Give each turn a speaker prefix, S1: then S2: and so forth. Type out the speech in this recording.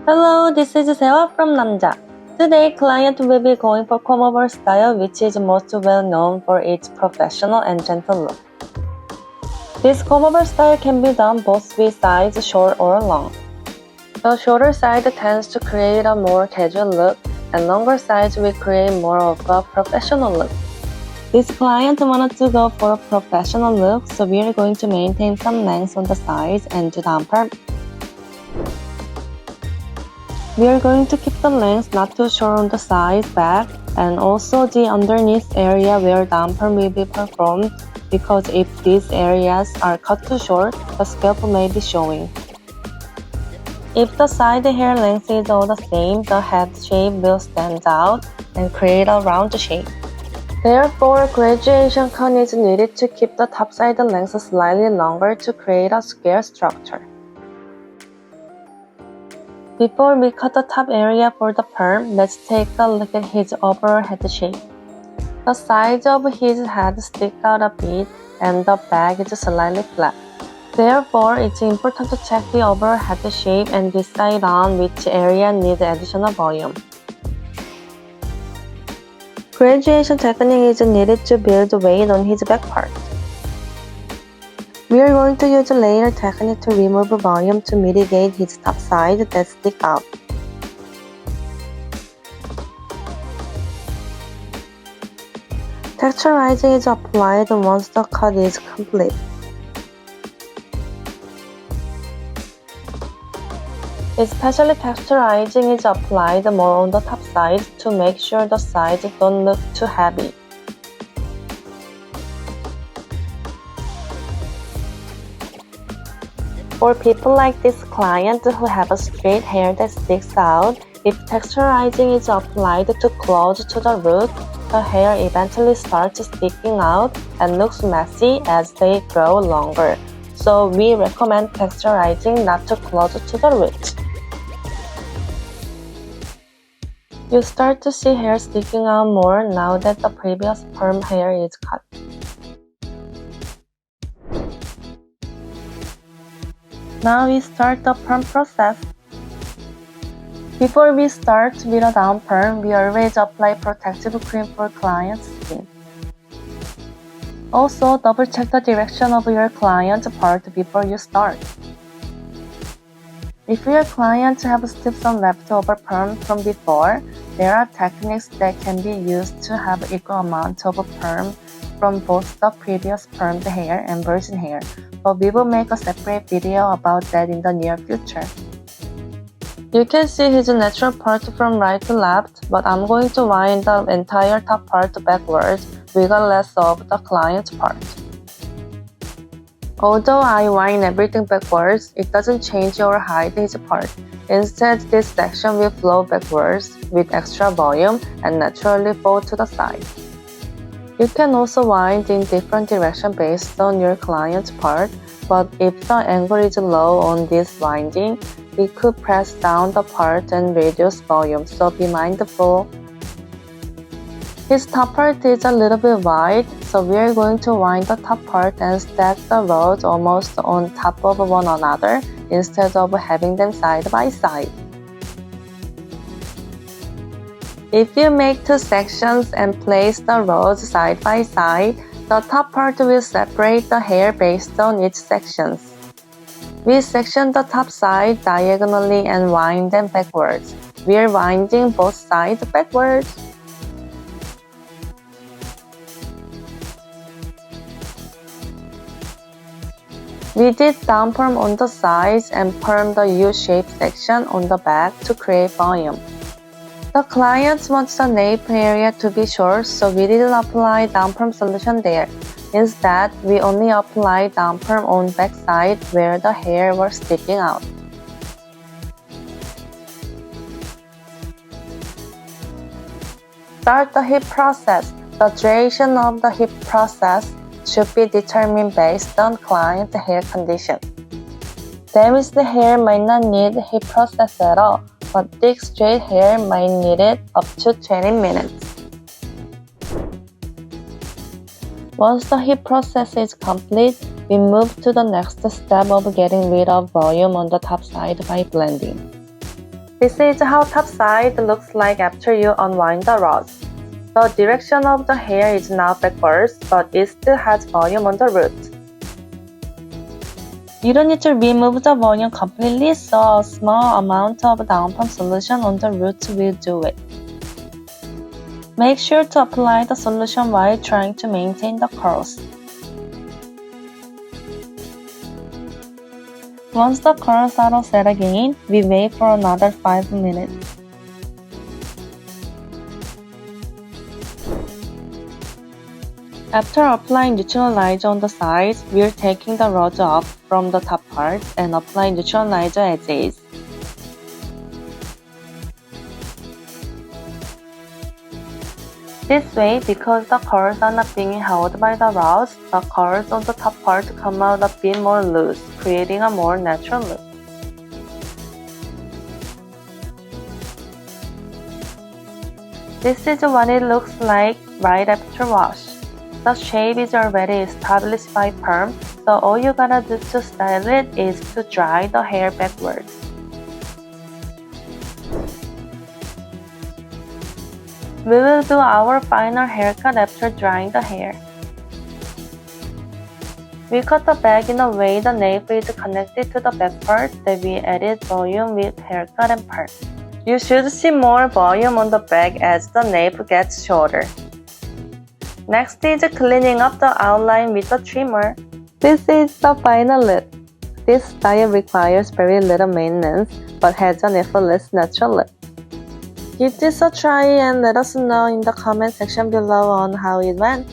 S1: Hello, this is Sewa from Namja. Today, client will be going for Combover style, which is most well known for its professional and gentle look. This Combover style can be done both with sides short or long. The shorter side tends to create a more casual look, and longer sides will create more of a professional look. This client wanted to go for a professional look, so we are going to maintain some length on the sides and do down perm. We are going to keep the length not too short on the sides, back, and also the underneath area where down perm will be performed, because if these areas are cut too short, the scalp may be showing. If the side hair length is all the same, the head shape will stand out and create a round shape. Therefore, graduation cut is needed to keep the top side length slightly longer to create a square structure. Before we cut the top area for the perm, let's take a look at his overall head shape. The sides of his head stick out a bit and the back is slightly flat. Therefore, it's important to check the overall head shape and decide on which area needs additional volume. Graduation technique is needed to build weight on his back part. We are going to use a layer technique to remove volume to mitigate his top side that stick out. Texturizing is applied once the cut is complete. Especially texturizing is applied more on the top side to make sure the sides don't look too heavy. For people like this client who have a straight hair that sticks out, if texturizing is applied too close to the root, the hair eventually starts sticking out and looks messy as they grow longer. So we recommend texturizing not too close to the root. You start to see hair sticking out more now that the previous perm hair is cut. Now we start the perm process. Before we start with a down perm, we always apply protective cream for client's skin. Also, double check the direction of your client's part before you start. If your clients have still some leftover perm from before, there are techniques that can be used to have equal amount of perm from both the previous permed hair and virgin hair, but we will make a separate video about that in the near future. You can see his natural part from right to left, but I'm going to wind the entire top part backwards, regardless of the client's part. Although I wind everything backwards, it doesn't change or hide his part. Instead, this section will flow backwards with extra volume and naturally fall to the side. You can also wind in different directions based on your client's part, but if the angle is low on this winding, it could press down the part and reduce volume, so be mindful. His top part is a little bit wide, so we are going to wind the top part and stack the rods almost on top of one another instead of having them side by side. If you make two sections and place the rods side by side, the top part will separate the hair based on each section. We section the top side diagonally and wind them backwards. We are winding both sides backwards. We did down perm on the sides and perm the U-shaped section on the back to create volume. The client wants the nape area to be short, so we didn't apply down perm solution there. Instead, we only applied down perm on back side where the hair was sticking out. Start the heat process. The duration of the heat process should be determined based on client hair condition. Damaged hair might not need heat process at all, but thick straight hair might need it up to 20 minutes. Once the heat process is complete, we move to the next step of getting rid of volume on the top side by blending. This is how top side looks like after you unwind the rods. The direction of the hair is now backwards, but it still has volume on the root. You don't need to remove the volume completely, so a small amount of down pump solution on the root will do it. Make sure to apply the solution while trying to maintain the curls. Once the curls are all set again, we wait for another 5 minutes. After applying Neutralizer on the sides, we're taking the rods off from the top part and applying Neutralizer as is. This way, because the curls are not being held by the rods, the curls on the top part come out a bit more loose, creating a more natural look. This is what it looks like right after wash. The shape is already established by Perm, so all you gotta do to style it is to dry the hair backwards. We will do our final haircut after drying the hair. We cut the back in a way the nape is connected to the back part that we added volume with haircut and part. You should see more volume on the back as the nape gets shorter. Next is cleaning up the outline with the trimmer. This is the final look. This style requires very little maintenance but has an effortless natural look. Give this a try and let us know in the comment section below on how it went.